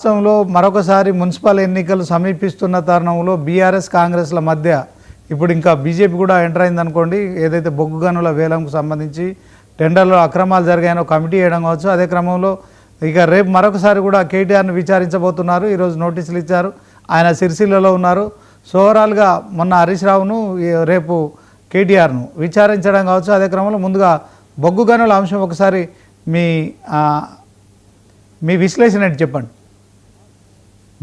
రాష్ట్రంలో మరొకసారి మున్సిపల్ ఎన్నికలు సమీపిస్తున్న తరుణంలో బీఆర్ఎస్ కాంగ్రెస్ల మధ్య ఇప్పుడు ఇంకా బీజేపీ కూడా ఎంటర్ అయిందనుకోండి. ఏదైతే బొగ్గు గనుల వేలంకు సంబంధించి టెండర్లో అక్రమాలు జరిగాయనో కమిటీ వేయడం కావచ్చు. అదే క్రమంలో ఇక రేపు మరొకసారి కూడా కేటీఆర్ను విచారించబోతున్నారు. ఈరోజు నోటీసులు ఇచ్చారు. ఆయన సిరిసిల్లలో ఉన్నారు. సో ఓవరాల్గా మొన్న హరీష్ రావును రేపు కేటీఆర్ను విచారించడం కావచ్చు. అదే క్రమంలో ముందుగా బొగ్గు గనుల అంశం ఒకసారి మీ విశ్లేషణ ఏంటి చెప్పండి.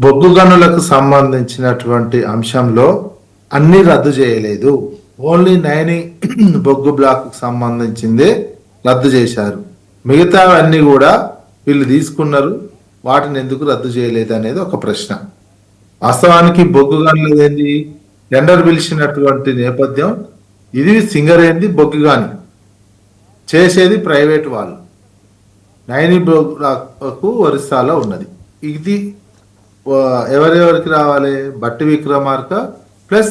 బొగ్గు గనులకు సంబంధించినటువంటి అంశంలో అన్ని రద్దు చేయలేదు. ఓన్లీ 9 బొగ్గు బ్లాక్ సంబంధించిందే రద్దు చేశారు. మిగతావన్నీ కూడా వీళ్ళు తీసుకున్నారు. వాటిని ఎందుకు రద్దు చేయలేదు అనేది ఒక ప్రశ్న. వాస్తవానికి బొగ్గు గనులు ఏంది, టెండర్ పిలిచినటువంటి నేపథ్యం ఇది. సింగరేంది బొగ్గు గాని చేసేది ప్రైవేట్ వాళ్ళు. 9 బొగ్గు బ్లాక్ ఒరిస్సాలో ఉన్నది. ఇది ఎవరెవరికి రావాలి, బట్టి విక్రమార్క ప్లస్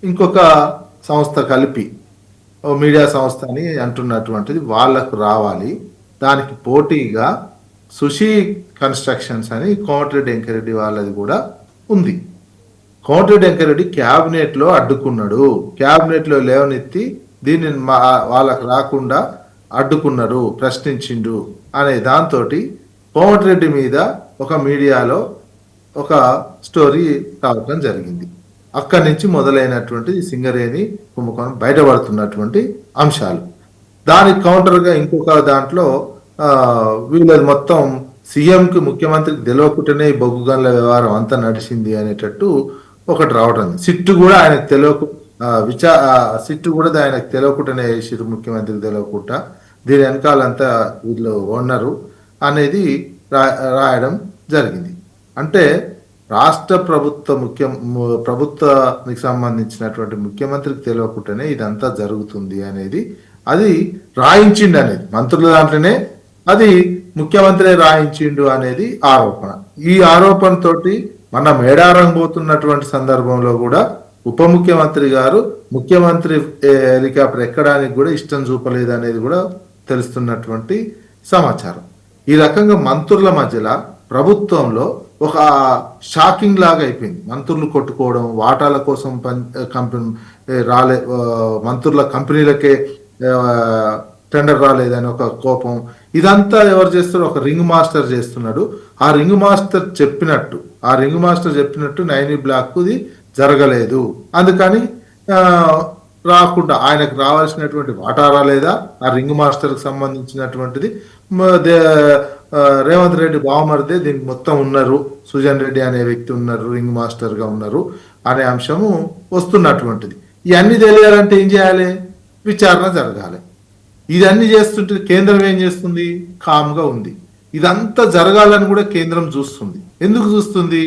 ఇంకొక సంస్థ కలిపి మీడియా సంస్థ అని అంటున్నటువంటిది వాళ్ళకు రావాలి. దానికి పోటీగా సుషి కన్స్ట్రక్షన్స్ అని కోమటిరెడ్డి వెంకరెడ్డి వాళ్ళది కూడా ఉంది. కోమటిరెడ్డి వెంకరెడ్డి క్యాబినెట్లో అడ్డుకున్నాడు. క్యాబినెట్లో లేవనెత్తి దీన్ని వాళ్ళకు రాకుండా అడ్డుకున్నారు, ప్రశ్నించిండు అనే దాంతో కోమటిరెడ్డి మీద ఒక మీడియాలో ఒక స్టోరీ రావటం జరిగింది. అక్కడి నుంచి మొదలైనటువంటి సింగరేణి కుంభకోణం బయటపడుతున్నటువంటి అంశాలు. దానికి కౌంటర్గా ఇంకొక దాంట్లో వీళ్ళది మొత్తం సీఎంకి ముఖ్యమంత్రికి తెలియకుండానే ఈ బొగ్గు గనుల వ్యవహారం అంతా నడిచింది అనేటట్టు ఒకటి రావటం. సిట్టు కూడా ఆయనకు తెలియకు సిట్టు కూడా ఆయనకు తెలియకుండానే వేసిరు, ముఖ్యమంత్రికి తెలియకుండా. దీని వెనకాలంతా వీళ్ళు ఉన్నారు అనేది రాయడం జరిగింది. అంటే రాష్ట్ర ప్రభుత్వానికి సంబంధించినటువంటి ముఖ్యమంత్రికి తెలియకుండానే ఇదంతా జరుగుతుంది అనేది అది రాయించిండు అనేది మంత్రుల దాంట్లోనే అది ముఖ్యమంత్రి రాయించిండు అనేది ఆరోపణ. ఈ ఆరోపణతోటి మన మేడారం పోతున్నటువంటి సందర్భంలో కూడా ఉప ముఖ్యమంత్రి గారు ముఖ్యమంత్రి హెలికాప్టర్ ఎక్కడానికి కూడా ఇష్టం చూపలేదు అనేది కూడా తెలుస్తున్నటువంటి సమాచారం. ఈ రకంగా మంత్రుల మధ్యలో ప్రభుత్వంలో ఒక షాకింగ్ లాగా అయిపోయింది. మంత్రులు కొట్టుకోవడం, వాటాల కోసం కంపెనీ మంత్రుల కంపెనీలకే టెండర్ రాలేదని ఒక కోపం. ఇదంతా ఎవరు చేస్తారు, ఒక రింగ్ మాస్టర్ చేస్తున్నాడు. ఆ రింగ్ మాస్టర్ చెప్పినట్టు 9 బ్లాక్ది జరగలేదు, అందుకని రాకుండా ఆయనకు రావాల్సినటువంటి వాటా రాలేదా, ఆ రింగ్ మాస్టర్కి సంబంధించినటువంటిది రేవంత్ రెడ్డి బావమరిదే దీనికి మొత్తం ఉన్నారు, సుజన్ రెడ్డి అనే వ్యక్తి ఉన్నారు, రింగ్ మాస్టర్ గా ఉన్నారు అనే అంశము వస్తున్నటువంటిది. ఇవన్నీ తెలియాలంటే ఏం చేయాలి, విచారణ జరగాలి. ఇదన్నీ చేస్తుంటే కేంద్రం ఏం చేస్తుంది, కామ్గా ఉంది. ఇదంతా జరగాలని కూడా కేంద్రం చూస్తుంది. ఎందుకు చూస్తుంది,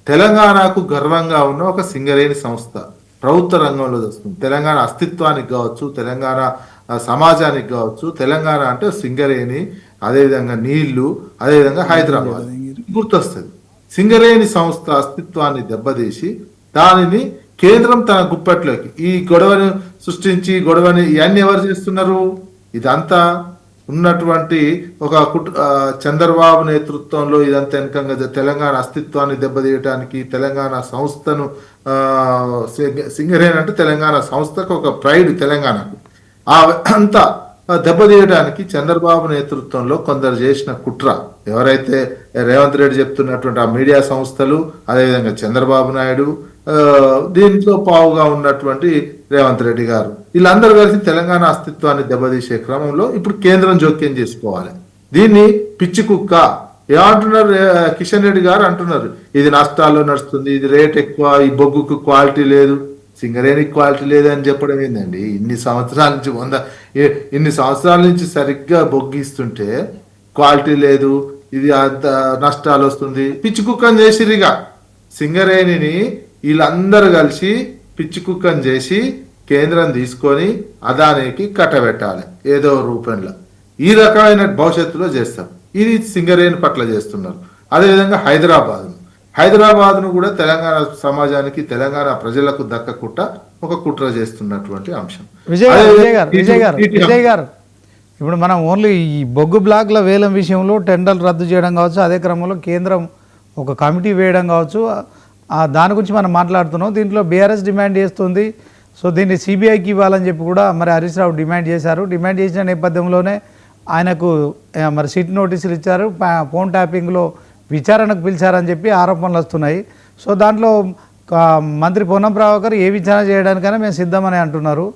తెలంగాణకు గర్వంగా ఉన్న ఒక సింగరేణి సంస్థ ప్రభుత్వ రంగంలో వస్తుంది. తెలంగాణ అస్తిత్వానికి కావచ్చు, తెలంగాణ సమాజానికి కావచ్చు. తెలంగాణ అంటే సింగరేణి, అదేవిధంగా నీళ్లు, అదేవిధంగా హైదరాబాద్ గుర్తొస్తుంది. సింగరేణి సంస్థ అస్తిత్వాన్ని దెబ్బతీసి దానిని కేంద్రం తన గుప్పట్లోకి ఈ గొడవను సృష్టించి ఇవన్నీ ఎవరు చేస్తున్నారు, ఇదంతా ఉన్నటువంటి ఒక చంద్రబాబు నేతృత్వంలో ఇదంతా వెనకంగా తెలంగాణ అస్తిత్వాన్ని దెబ్బతీయటానికి, తెలంగాణ సంస్థను సింగరేణి అంటే తెలంగాణ సంస్థకు ఒక ప్రైడ్ తెలంగాణకు అంతా దెబ్బతీయడానికి చంద్రబాబు నేతృత్వంలో కొందరు చేసిన కుట్ర. ఎవరైతే రేవంత్ రెడ్డి చెప్తున్నటువంటి ఆ మీడియా సంస్థలు, అదేవిధంగా చంద్రబాబు నాయుడు, దీంట్లో పావుగా ఉన్నటువంటి రేవంత్ రెడ్డి గారు, వీళ్ళందరూ కలిసి తెలంగాణ అస్తిత్వాన్ని దెబ్బతీసే క్రమంలో ఇప్పుడు కేంద్రం జోక్యం చేసుకోవాలి. దీన్ని పిచ్చి కుక్క ఏమంటున్నారు, కిషన్ రెడ్డి గారు అంటున్నారు ఇది నష్టాల్లో నడుస్తుంది, ఇది రేట్ ఎక్కువ, ఈ బొగ్గుకు క్వాలిటీ లేదు. సింగరేణికి క్వాలిటీ లేదని చెప్పడం ఏందండి, ఇన్ని సంవత్సరాల నుంచి సరిగ్గా బొగ్గిస్తుంటే క్వాలిటీ లేదు, ఇది అంత నష్టాలు వస్తుంది. పిచ్చి కుక్కని చేసిరిగా సింగరేణిని వీళ్ళందరూ కలిసి పిచ్చి కుక్కని చేసి కేంద్రం తీసుకొని అదానికి కట్టబెట్టాలి ఏదో రూపంలో. ఈ రకమైన భవిష్యత్తులో చేస్తారు. ఇది సింగరేణి పట్ల చేస్తున్నారు. అదేవిధంగా హైదరాబాద్ను కూడా తెలంగాణ సమాజానికి, తెలంగాణ ప్రజలకు దక్కకుండా ఒక కుట్ర చేస్తున్నటువంటి అంశం. విజయ్ గారు ఇప్పుడు మనం ఓన్లీ ఈ బొగ్గు బ్లాక్ల వేలం విషయంలో టెండర్లు రద్దు చేయడం కావచ్చు, అదే క్రమంలో కేంద్రం ఒక కమిటీ వేయడం కావచ్చు, దాని గురించి మనం మాట్లాడుతున్నాం. దీంట్లో బీఆర్ఎస్ డిమాండ్ చేస్తుంది. సో దీన్ని సిబిఐకి ఇవ్వాలని చెప్పి కూడా మరి హరీష్ రావు డిమాండ్ చేశారు. డిమాండ్ చేసిన నేపథ్యంలోనే ఆయనకు మరి సిట్ నోటీసులు ఇచ్చారు. ఫోన్ ట్యాపింగ్లో విచారణకు పిలిచారని చెప్పి ఆరోపణలు వస్తున్నాయి. సో దాంట్లో మంత్రి పొన్నం ప్రభాకర్ ఏ విచారణ చేయడానికైనా మేము సిద్ధమని అంటున్నారు.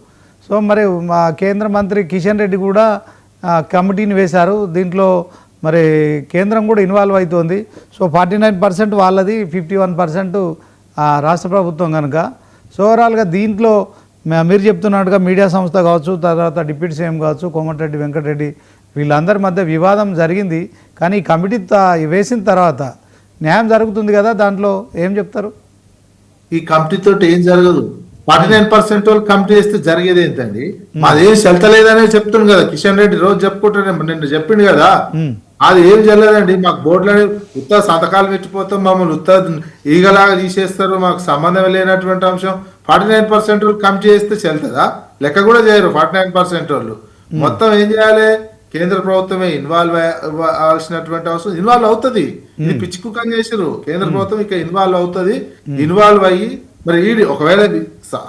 సో మరి మా కేంద్ర మంత్రి కిషన్ రెడ్డి కూడా కమిటీని వేశారు. దీంట్లో మరి కేంద్రం కూడా ఇన్వాల్వ్ అవుతోంది. సో 49% వాళ్ళది, 51% రాష్ట్ర ప్రభుత్వం కనుక. సో ఓవరాల్గా దీంట్లో మీరు చెప్తున్నట్టుగా మీడియా సంస్థ కావచ్చు, తర్వాత డిప్యూటీ సీఎం కావచ్చు, కోమటిరెడ్డి వెంకటరెడ్డి వీళ్ళందరి మధ్య వివాదం జరిగింది. కానీ ఈ కమిటీ వేసిన తర్వాత న్యాయం జరుగుతుంది కదా, దాంట్లో ఏం చెప్తారు? ఈ కమిటీ తోటి ఏం జరగదు. 49% వాళ్ళు కమిటీ చేస్తే జరిగేది ఏంటండి? మాదేం చెల్తలేదనే చెప్తుంది కదా కిషన్ రెడ్డి, రోజు చెప్పుకుంటానే నిన్న చెప్పిండు కదా. అది ఏం జరగదండి. మాకు బోర్డులని ఉత్త సంతకాలు పెట్టిపోతాం, మమ్మల్ని ఉత్త ఈగలాగా తీసేస్తారు, మాకు సంబంధం లేనటువంటి అంశం. 49% వాళ్ళు కమిటీ చేస్తే చెల్తుందా? లెక్క కూడా చేయరు 49% వాళ్ళు. మొత్తం ఏం చేయాలి? కేంద్ర ప్రభుత్వమే ఇన్వాల్వ్ అవ్వాల్సినటువంటి అవసరం. ఇన్వాల్వ్ అవుతుంది. ఇది పిచ్చి కుక్కని చేసారు. కేంద్ర ప్రభుత్వం ఇక ఇన్వాల్వ్ అవుతుంది. ఇన్వాల్వ్ అయ్యి మరి ఈడీ ఒకవేళ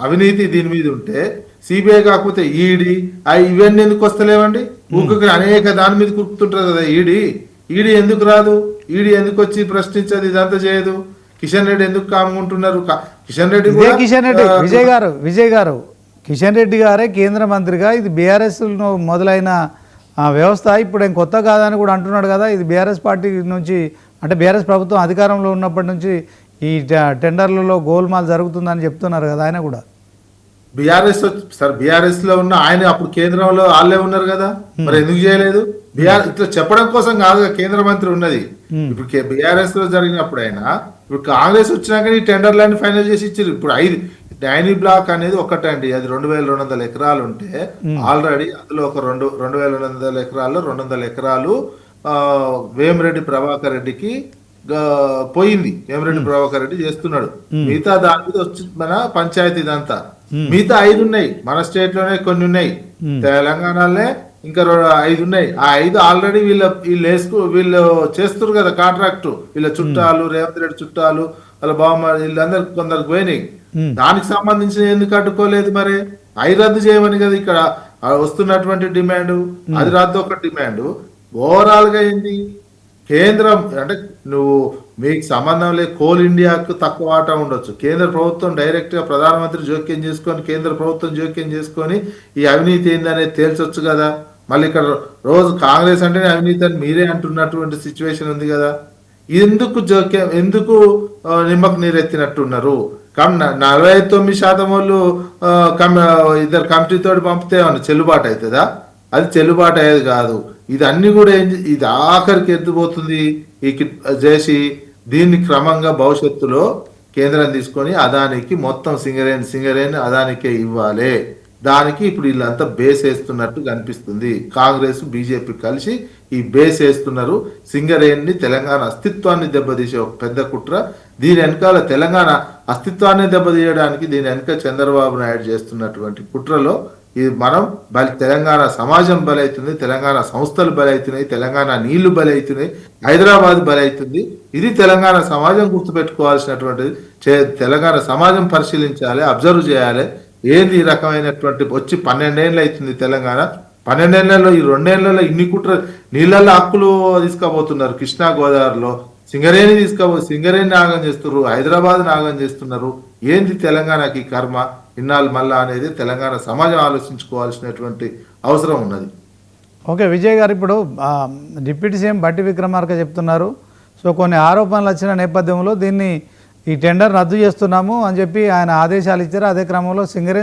అవినీతి దీని మీద ఉంటే సిబిఐ కాకపోతే ఈడీ ఇవన్నీ ఎందుకు వస్తలేవండి? ఊరికి అనేక దాని మీద కురుకుతుంటారు కదా ఈడీ ఎందుకు రాదు? ఈడీ ఎందుకు వచ్చి ప్రశ్నించదు? ఇదంతా చేయదు. కిషన్ రెడ్డి ఎందుకు కాముకుంటున్నారు? కిషన్ రెడ్డి విజయ్ గారు కిషన్ రెడ్డి గారే కేంద్ర మంత్రిగా ఇది బీఆర్ఎస్ మొదలైన వ్యవస్థ ఇప్పుడు ఏం కొత్త కాదని కూడా అంటున్నాడు కదా. ఇది బీఆర్ఎస్ పార్టీ నుంచి, అంటే బీఆర్ఎస్ ప్రభుత్వం అధికారంలో ఉన్నప్పటి నుంచి ఈ టెండర్లలో గోల్మాల్ జరుగుతుందని చెప్తున్నారు కదా ఆయన కూడా. బీఆర్ఎస్ లో ఉన్న ఆయన అప్పుడు కేంద్రంలో వాళ్ళే ఉన్నారు కదా, మరి ఎందుకు చేయలేదు? ఇట్లా చెప్పడం కోసం కాదుగా కేంద్ర మంత్రి ఉన్నది. ఇప్పుడు బీఆర్ఎస్ లో జరిగినప్పుడు అయినా ఇప్పుడు కాంగ్రెస్ వచ్చినాక ఈ టెండర్లన్నీ ఫైనల్ చేసి ఇచ్చారు. ఇప్పుడు డైనీ బ్లాక్ అనేది ఒకటండి, అది 2200 ఎకరాలు ఉంటే ఆల్రెడీ అందులో ఒక 2200 ఎకరాల్లో 200 ఎకరాలు వేమిరెడ్డి ప్రభాకర్ రెడ్డికి పోయింది. వేమిరెడ్డి ప్రభాకర్ రెడ్డి చేస్తున్నాడు. మిగతా దాని మీద వచ్చి మన పంచాయతీ ఇదంతా మిగతా 5 ఉన్నాయి. మన స్టేట్ లోనే కొన్ని ఉన్నాయి, తెలంగాణలోనే ఇంకా 5 ఉన్నాయి. ఆ 5 ఆల్రెడీ వీళ్ళు చేస్తున్నారు కదా కాంట్రాక్ట్. వీళ్ళ చుట్టాలు, రేవంత్ రెడ్డి చుట్టాలు, వాళ్ళ బామ్మ వీళ్ళందరు కొందరికి పోయినాయి. దానికి సంబంధించిన ఎందుకు అడ్డుకోలేదు? మరి అవి రద్దు చేయమని కదా ఇక్కడ వస్తున్నటువంటి డిమాండ్. అది రద్దు ఒక డిమాండ్. ఓవరాల్ గా ఏంది? కేంద్రం అంటే మీకు సంబంధం లేదు, కోల్ ఇండియాకు తక్కువ వాటా ఉండొచ్చు. కేంద్ర ప్రభుత్వం డైరెక్ట్ గా ప్రధానమంత్రి జోక్యం చేసుకొని, కేంద్ర ప్రభుత్వం జోక్యం చేసుకొని ఈ అవినీతి ఏందనేది తేల్చొచ్చు కదా. మళ్ళీ ఇక్కడ రోజు కాంగ్రెస్ అంటేనే అవినీతి అని మీరే అంటున్నటువంటి సిచ్యువేషన్ ఉంది కదా. ఎందుకు జోక్యం, ఎందుకు నిమ్మకు నీరెత్తినట్టున్నారు? 49% వాళ్ళు ఇద్దరు కమిటీతో పంపితే చెల్లుబాటు అవుతుందా? అది చెల్లుబాటు అయ్యేది కాదు. ఇది అన్ని కూడా ఇది ఆఖరికి ఎత్తుపోతుంది చేసి దీన్ని క్రమంగా భవిష్యత్తులో కేంద్రం తీసుకొని అదానికి మొత్తం సింగరేణి అదానికే ఇవ్వాలి. దానికి ఇప్పుడు వీళ్ళంతా బేస్ వేస్తున్నట్టు కనిపిస్తుంది. కాంగ్రెస్ బీజేపీ కలిసి ఈ బేస్ వేస్తున్నారు. సింగరేణిని, తెలంగాణ అస్తిత్వాన్ని దెబ్బతీసే ఒక పెద్ద కుట్ర. దీని వెనకాల తెలంగాణ అస్తిత్వాన్ని దెబ్బతీయడానికి దీని వెనక చంద్రబాబు నాయుడు చేస్తున్నటువంటి కుట్రలో ఇది మనం తెలంగాణ సమాజం బలవుతుంది, తెలంగాణ సంస్థలు బలవుతున్నాయి, తెలంగాణ నీళ్లు బలవుతున్నాయి, హైదరాబాద్ బలవుతుంది. ఇది తెలంగాణ సమాజం గుర్తుపెట్టుకోవాల్సినటువంటిది. తెలంగాణ సమాజం పరిశీలించాలి, అబ్జర్వ్ చేయాలి. ఏంది ఈ రకమైనటువంటి వచ్చి 12 ఏళ్ళు అవుతుంది తెలంగాణ. 12 ఏళ్లలో ఈ 2 ఏళ్లలో ఇన్ని కుట్ర, నీళ్ళల్లో హక్కులు తీసుకుపోతున్నారు. కృష్ణా గోదావరిలో సింగరేణి నాగం చేస్తున్నారు, హైదరాబాద్ నాగం చేస్తున్నారు. ఏంది తెలంగాణకి కర్మ ఇన్నాళ్ళు మళ్ళా అనేది తెలంగాణ సమాజం ఆలోచించుకోవాల్సినటువంటి అవసరం ఉన్నది. ఓకే విజయ్ గారు, ఇప్పుడు డిప్యూటీ సీఎం బట్టి విక్రమార్క చెప్తున్నారు. సో కొన్ని ఆరోపణలు వచ్చిన నేపథ్యంలో దీన్ని ఈ టెండర్ రద్దు చేస్తున్నాము అని చెప్పి ఆయన ఆదేశాలు ఇచ్చారు. అదే క్రమంలో సింగరేణి